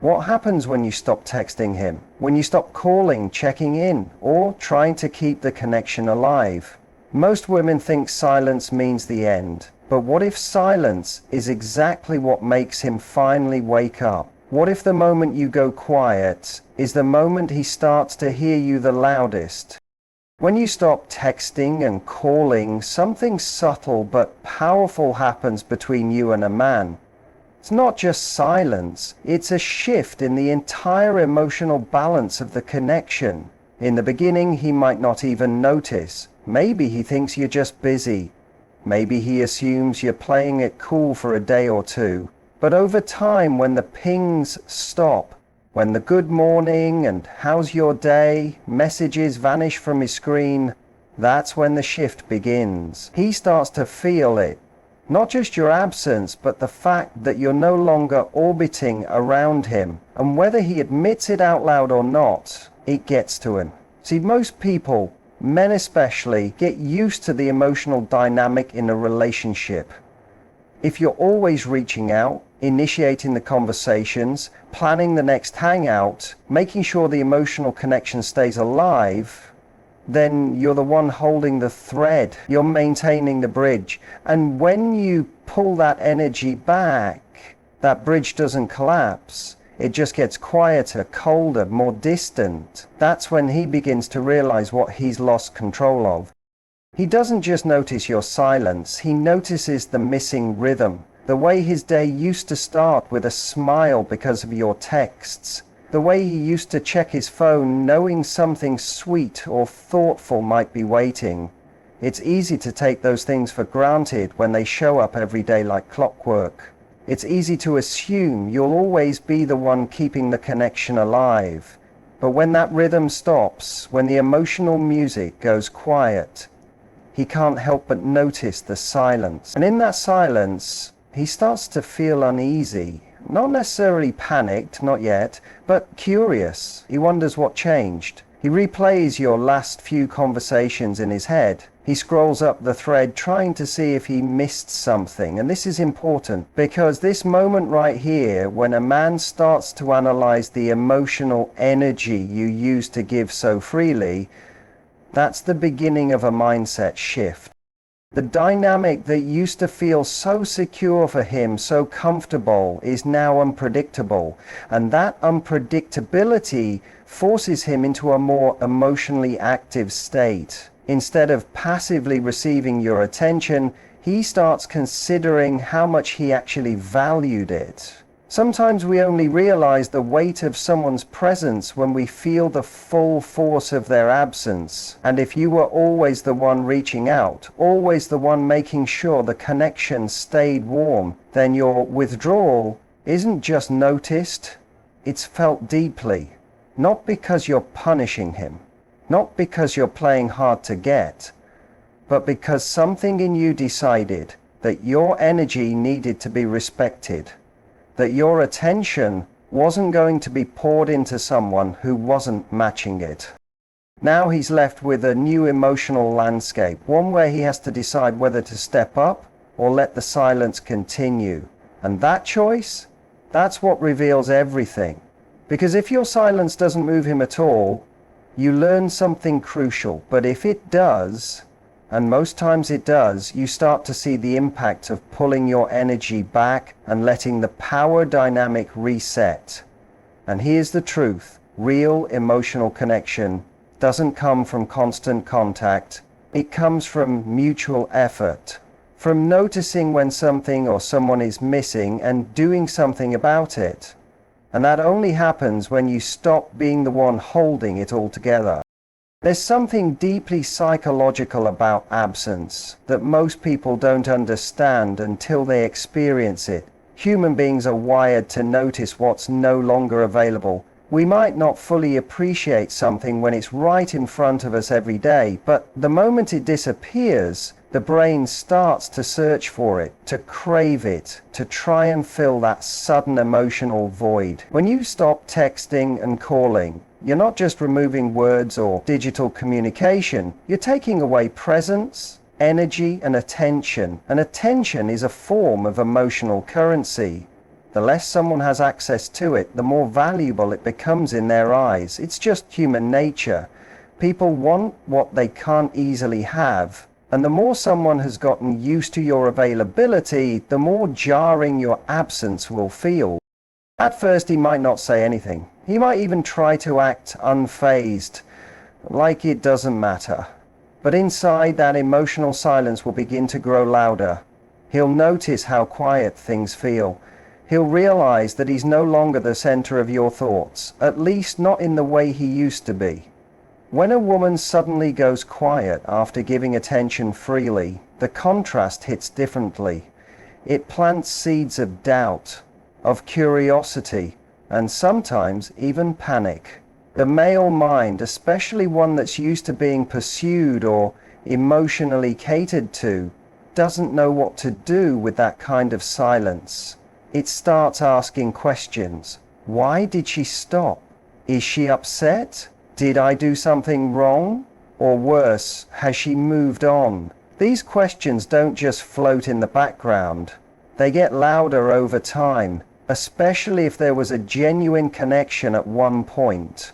What happens when you stop texting him? When you stop calling, checking in, or trying to keep the connection alive? Most women think silence means the end. But what if silence is exactly what makes him finally wake up? What if the moment you go quiet is the moment he starts to hear you the loudest? When you stop texting and calling, something subtle but powerful happens between you and a man. It's not just silence, it's a shift in the entire emotional balance of the connection. In the beginning, he might not even notice. Maybe he thinks you're just busy. Maybe he assumes you're playing it cool for a day or two. But over time, when the pings stop, when the good morning and how's your day messages vanish from his screen, that's when the shift begins. He starts to feel it. Not just your absence, but the fact that you're no longer orbiting around him. And whether he admits it out loud or not, it gets to him. See, most people, men especially, get used to the emotional dynamic in a relationship. If you're always reaching out, initiating the conversations, planning the next hangout, making sure the emotional connection stays alive, then you're the one holding the thread. You're maintaining the bridge. And when you pull that energy back, that bridge doesn't collapse. It just gets quieter, colder, more distant. That's when he begins to realize what he's lost control of. He doesn't just notice your silence, he notices the missing rhythm. The way his day used to start with a smile because of your texts. The way he used to check his phone knowing something sweet or thoughtful might be waiting. It's easy to take those things for granted when they show up every day like clockwork. It's easy to assume you'll always be the one keeping the connection alive. But when that rhythm stops, when the emotional music goes quiet, he can't help but notice the silence. And in that silence, he starts to feel uneasy. Not necessarily panicked, not yet, but curious. He wonders what changed. He replays your last few conversations in his head. He scrolls up the thread trying to see if he missed something. And this is important because this moment right here, when a man starts to analyze the emotional energy you use to give so freely, that's the beginning of a mindset shift. The dynamic that used to feel so secure for him, so comfortable, is now unpredictable. And that unpredictability forces him into a more emotionally active state. Instead of passively receiving your attention, he starts considering how much he actually valued it. Sometimes we only realize the weight of someone's presence when we feel the full force of their absence. And if you were always the one reaching out, always the one making sure the connection stayed warm, then your withdrawal isn't just noticed, it's felt deeply. Not because you're punishing him, not because you're playing hard to get, but because something in you decided that your energy needed to be respected. That your attention wasn't going to be poured into someone who wasn't matching it. Now he's left with a new emotional landscape, one where he has to decide whether to step up or let the silence continue. And that choice, that's what reveals everything. Because if your silence doesn't move him at all, you learn something crucial. But if it does, and most times it does, you start to see the impact of pulling your energy back and letting the power dynamic reset. And here's the truth. Real emotional connection doesn't come from constant contact. It comes from mutual effort. From noticing when something or someone is missing and doing something about it. And that only happens when you stop being the one holding it all together. There's something deeply psychological about absence that most people don't understand until they experience it. Human beings are wired to notice what's no longer available. We might not fully appreciate something when it's right in front of us every day, but the moment it disappears, the brain starts to search for it, to crave it, to try and fill that sudden emotional void. When you stop texting and calling, you're not just removing words or digital communication, you're taking away presence, energy, and attention. And attention is a form of emotional currency. The less someone has access to it, the more valuable it becomes in their eyes. It's just human nature. People want what they can't easily have, and the more someone has gotten used to your availability, the more jarring your absence will feel. At first, he might not say anything. He might even try to act unfazed, like it doesn't matter. But inside, that emotional silence will begin to grow louder. He'll notice how quiet things feel. He'll realize that he's no longer the center of your thoughts, at least not in the way he used to be. When a woman suddenly goes quiet after giving attention freely, the contrast hits differently. It plants seeds of doubt, of curiosity, and sometimes even panic. The male mind, especially one that's used to being pursued or emotionally catered to, doesn't know what to do with that kind of silence. It starts asking questions. Why did she stop? Is she upset? Did I do something wrong? Or worse, has she moved on? These questions don't just float in the background. They get louder over time, especially if there was a genuine connection at one point.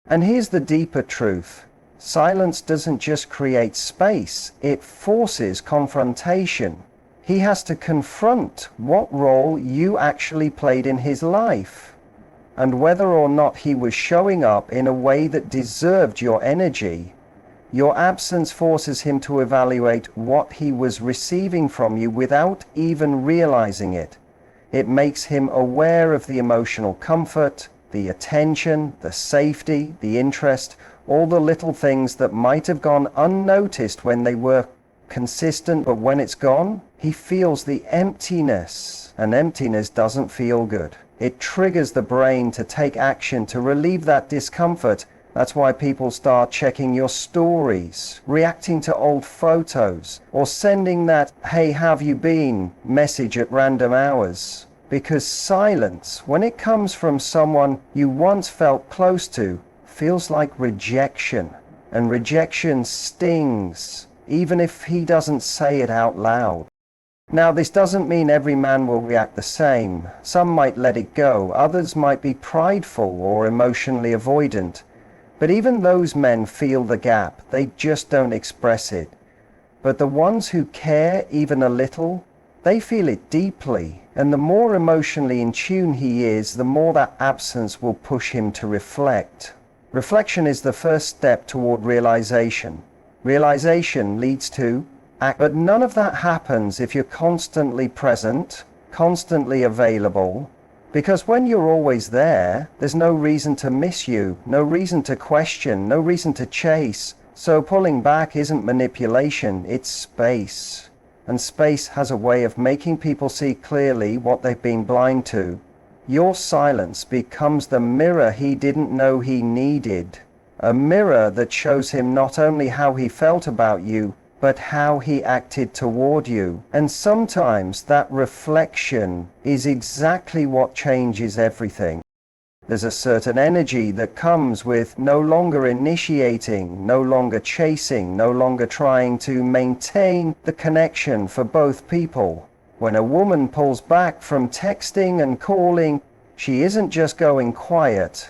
And here's the deeper truth. Silence doesn't just create space, it forces confrontation. He has to confront what role you actually played in his life, and whether or not he was showing up in a way that deserved your energy. Your absence forces him to evaluate what he was receiving from you without even realizing it. It makes him aware of the emotional comfort, the attention, the safety, the interest, all the little things that might have gone unnoticed when they were consistent, but when it's gone, he feels the emptiness, and emptiness doesn't feel good. It triggers the brain to take action to relieve that discomfort. That's why people start checking your stories, reacting to old photos, or sending that "Hey, have you been?" message at random hours. Because silence, when it comes from someone you once felt close to, feels like rejection. And rejection stings, even if he doesn't say it out loud. Now, this doesn't mean every man will react the same. Some might let it go, others might be prideful or emotionally avoidant. But even those men feel the gap, they just don't express it. But the ones who care even a little, they feel it deeply. And the more emotionally in tune he is, the more that absence will push him to reflect. Reflection is the first step toward realization. Realization leads to act, but none of that happens if you're constantly present, constantly available, because when you're always there, there's no reason to miss you, no reason to question, no reason to chase. So pulling back isn't manipulation, it's space. And space has a way of making people see clearly what they've been blind to. Your silence becomes the mirror he didn't know he needed. A mirror that shows him not only how he felt about you, but how he acted toward you. And sometimes that reflection is exactly what changes everything. There's a certain energy that comes with no longer initiating, no longer chasing, no longer trying to maintain the connection for both people. When a woman pulls back from texting and calling, she isn't just going quiet.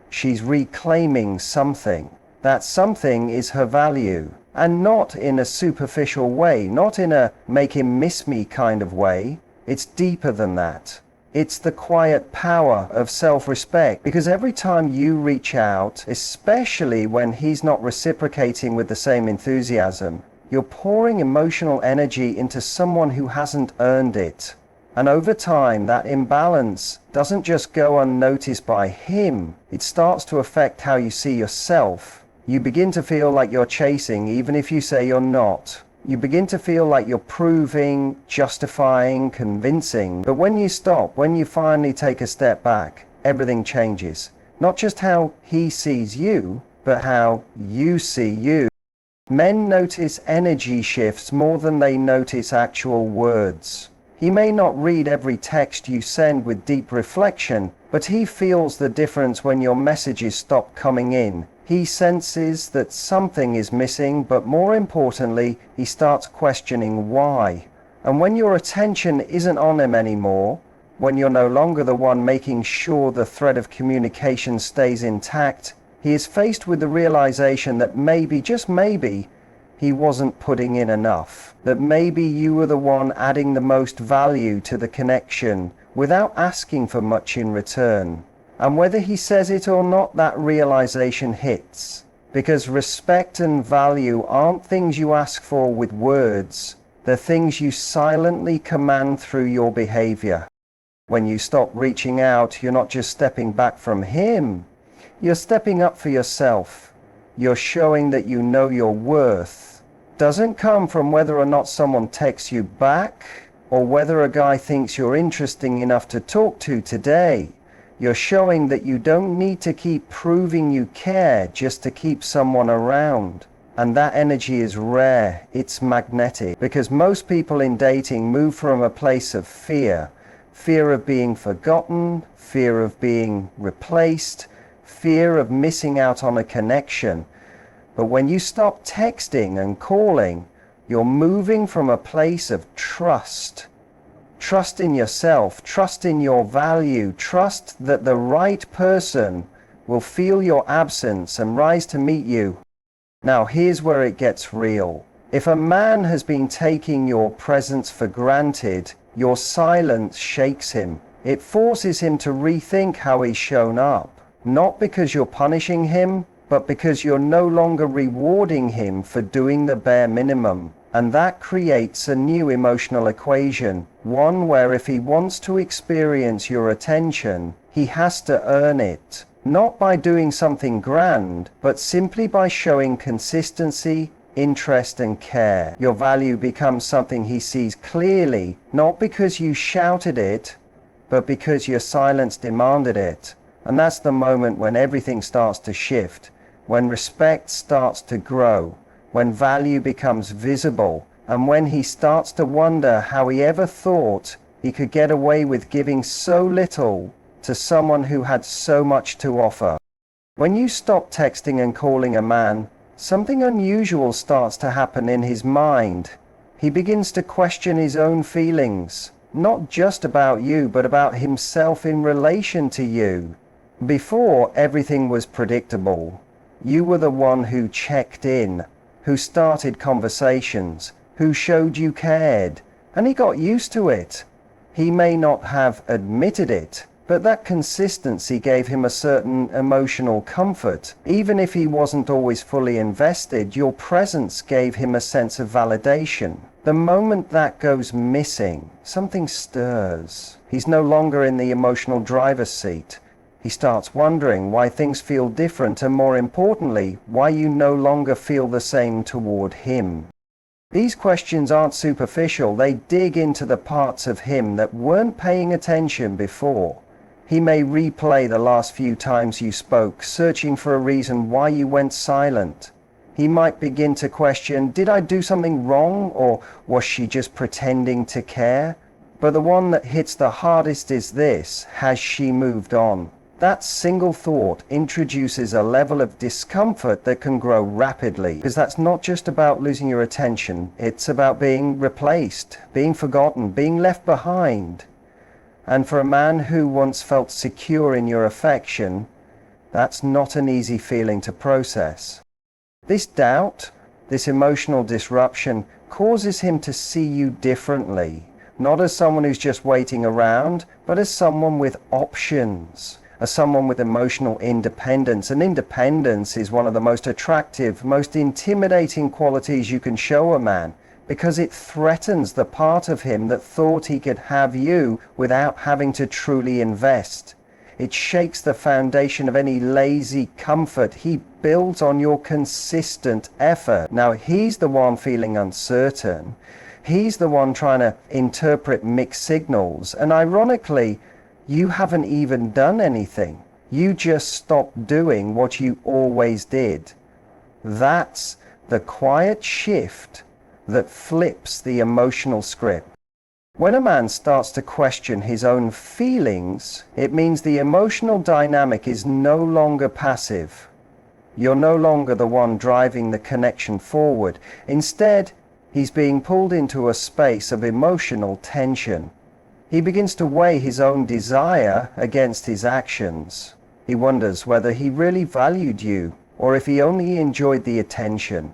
She's reclaiming something. That something is her value. And not in a superficial way, not in a make him miss me kind of way. It's deeper than that. It's the quiet power of self-respect, because every time you reach out, especially when he's not reciprocating with the same enthusiasm, you're pouring emotional energy into someone who hasn't earned it. And over time, that imbalance doesn't just go unnoticed by him, it starts to affect how you see yourself. You begin to feel like you're chasing, even if you say you're not. You begin to feel like you're proving, justifying, convincing. But when you stop, when you finally take a step back, everything changes. Not just how he sees you, but how you see you. Men notice energy shifts more than they notice actual words. He may not read every text you send with deep reflection, but he feels the difference when your messages stop coming in. He senses that something is missing, but more importantly, he starts questioning why. And when your attention isn't on him anymore, When you're no longer the one making sure the thread of communication stays intact, he is faced with the realization that maybe, just maybe, he wasn't putting in enough. That maybe you were the one adding the most value to the connection without asking for much in return. And whether he says it or not, that realization hits. Because respect and value aren't things you ask for with words. They're things you silently command through your behavior. When you stop reaching out, you're not just stepping back from him. You're stepping up for yourself. You're showing that you know your worth. Doesn't come from whether or not someone texts you back, or whether a guy thinks you're interesting enough to talk to today. You're showing that you don't need to keep proving you care just to keep someone around. And that energy is rare, it's magnetic, because most people in dating move from a place of fear. Fear of being forgotten, fear of being replaced, fear of missing out on a connection. But when you stop texting and calling, you're moving from a place of trust. Trust in yourself, trust in your value, trust that the right person will feel your absence and rise to meet you. Now here's where it gets real. If a man has been taking your presence for granted, your silence shakes him. It forces him to rethink how he's shown up. Not because you're punishing him, but because you're no longer rewarding him for doing the bare minimum. And that creates a new emotional equation, one where if he wants to experience your attention, he has to earn it. Not by doing something grand, but simply by showing consistency, interest and care. Your value becomes something he sees clearly, not because you shouted it, but because your silence demanded it. And that's the moment when everything starts to shift, when respect starts to grow, when value becomes visible, and when he starts to wonder how he ever thought he could get away with giving so little to someone who had so much to offer. When you stop texting and calling a man, something unusual starts to happen in his mind. He begins to question his own feelings, not just about you, but about himself in relation to you. Before, everything was predictable. You were the one who checked in, who started conversations, who showed you cared, and he got used to it. He may not have admitted it, but that consistency gave him a certain emotional comfort. Even if he wasn't always fully invested, your presence gave him a sense of validation. The moment that goes missing, something stirs. He's no longer in the emotional driver's seat. He starts wondering why things feel different, and more importantly, why you no longer feel the same toward him. These questions aren't superficial, they dig into the parts of him that weren't paying attention before. He may replay the last few times you spoke, searching for a reason why you went silent. He might begin to question, did I do something wrong, or was she just pretending to care? But the one that hits the hardest is this: has she moved on? That single thought introduces a level of discomfort that can grow rapidly, because that's not just about losing your attention, it's about being replaced, being forgotten, being left behind. And for a man who once felt secure in your affection, that's not an easy feeling to process. This doubt, this emotional disruption, causes him to see you differently, not as someone who's just waiting around, but as someone with options. As someone with emotional independence. And independence is one of the most attractive, most intimidating qualities you can show a man, because it threatens the part of him that thought he could have you without having to truly invest. It shakes the foundation of any lazy comfort he builds on your consistent effort. Now he's the one feeling uncertain. He's the one trying to interpret mixed signals. And ironically, you haven't even done anything. You just stopped doing what you always did. That's the quiet shift that flips the emotional script. When a man starts to question his own feelings, it means the emotional dynamic is no longer passive. You're no longer the one driving the connection forward. Instead, he's being pulled into a space of emotional tension. He begins to weigh his own desire against his actions. He wonders whether he really valued you or if he only enjoyed the attention.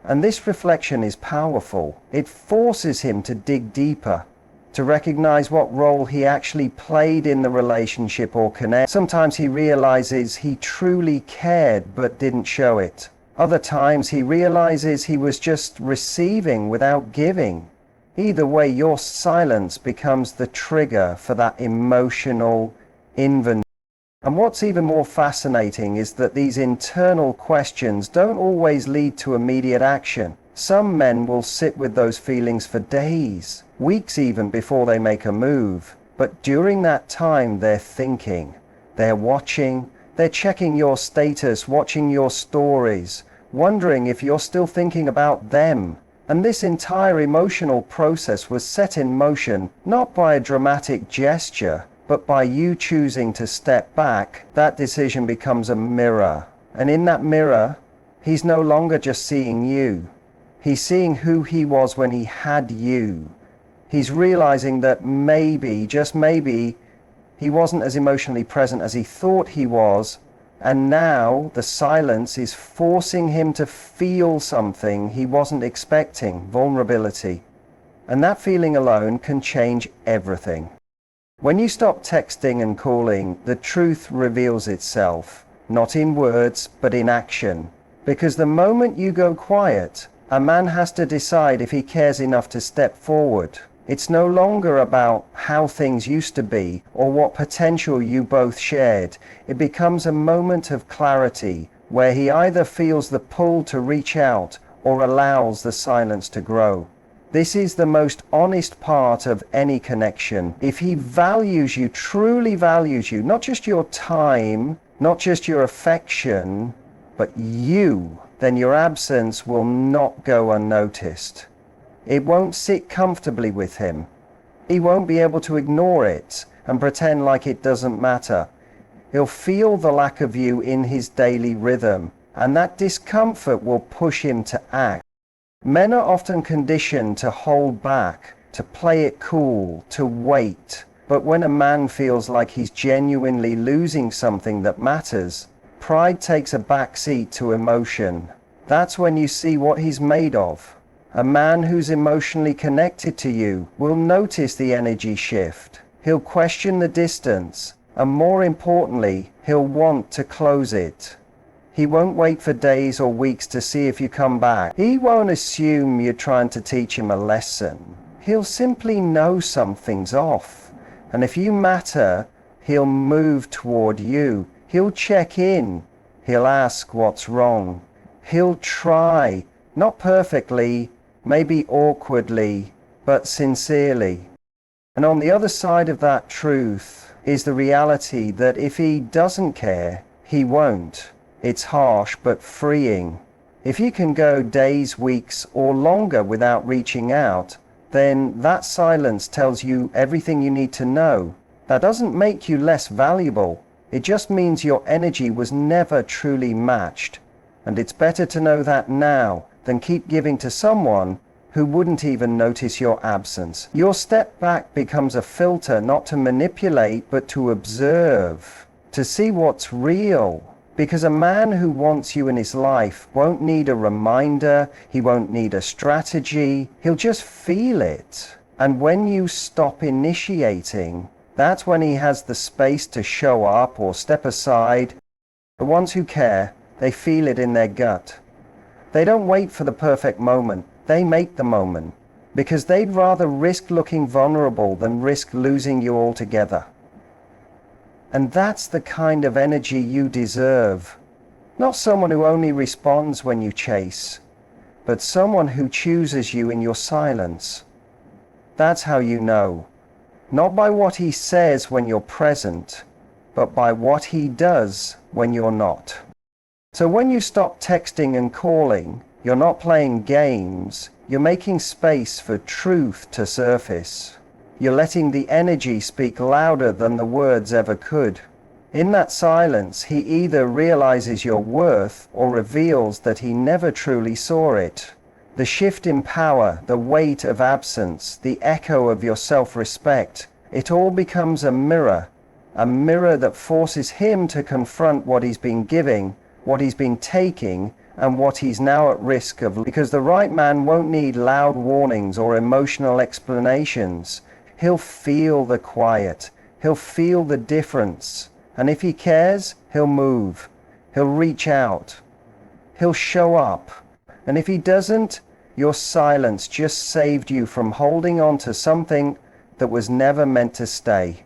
And this reflection is powerful. It forces him to dig deeper, to recognize what role he actually played in the relationship or connect. Sometimes he realizes he truly cared but didn't show it. Other times he realizes he was just receiving without giving. Either way, your silence becomes the trigger for that emotional inventory. And what's even more fascinating is that these internal questions don't always lead to immediate action. Some men will sit with those feelings for days, weeks even, before they make a move. But during that time, they're thinking, they're watching, they're checking your status, watching your stories, wondering if you're still thinking about them. And this entire emotional process was set in motion not by a dramatic gesture, but by you choosing to step back. That decision becomes a mirror. And in that mirror, he's no longer just seeing you. He's seeing who he was when he had you. He's realizing that maybe, just maybe, he wasn't as emotionally present as he thought he was. And now the silence is forcing him to feel something he wasn't expecting, vulnerability. And that feeling alone can change everything. When you stop texting and calling, the truth reveals itself, not in words, but in action. Because the moment you go quiet, a man has to decide if he cares enough to step forward. It's no longer about how things used to be or what potential you both shared. It becomes a moment of clarity where he either feels the pull to reach out or allows the silence to grow. This is the most honest part of any connection. If he values you, truly values you, not just your time, not just your affection, but you, then your absence will not go unnoticed. It won't sit comfortably with him. He won't be able to ignore it and pretend like it doesn't matter. He'll feel the lack of you in his daily rhythm, and that discomfort will push him to act. Men are often conditioned to hold back, to play it cool, to wait. But when a man feels like he's genuinely losing something that matters, pride takes a back seat to emotion. That's when you see what he's made of. A man who's emotionally connected to you will notice the energy shift. He'll question the distance, and more importantly, he'll want to close it. He won't wait for days or weeks to see if you come back. He won't assume you're trying to teach him a lesson. He'll simply know something's off. And if you matter, he'll move toward you. He'll check in. He'll ask what's wrong. He'll try, not perfectly, maybe awkwardly, but sincerely. And on the other side of that truth is the reality that if he doesn't care, he won't. It's harsh but freeing. If you can go days, weeks, or longer without reaching out, then that silence tells you everything you need to know. That doesn't make you less valuable. It just means your energy was never truly matched. And it's better to know that now than keep giving to someone who wouldn't even notice your absence. Your step back becomes a filter, not to manipulate, but to observe, to see what's real. Because a man who wants you in his life won't need a reminder, he won't need a strategy, he'll just feel it. And when you stop initiating, that's when he has the space to show up or step aside. The ones who care, they feel it in their gut. They don't wait for the perfect moment, they make the moment. Because they'd rather risk looking vulnerable than risk losing you altogether. And that's the kind of energy you deserve. Not someone who only responds when you chase, but someone who chooses you in your silence. That's how you know. Not by what he says when you're present, but by what he does when you're not. So when you stop texting and calling, you're not playing games, you're making space for truth to surface. You're letting the energy speak louder than the words ever could. In that silence, he either realizes your worth or reveals that he never truly saw it. The shift in power, the weight of absence, the echo of your self-respect, It all becomes a mirror that forces him to confront what he's been giving, what he's been taking, and what he's now at risk of. Because the right man won't need loud warnings or emotional explanations. He'll feel the quiet. He'll feel the difference. And if he cares, he'll move. He'll reach out. He'll show up. And if he doesn't, your silence just saved you from holding on to something that was never meant to stay.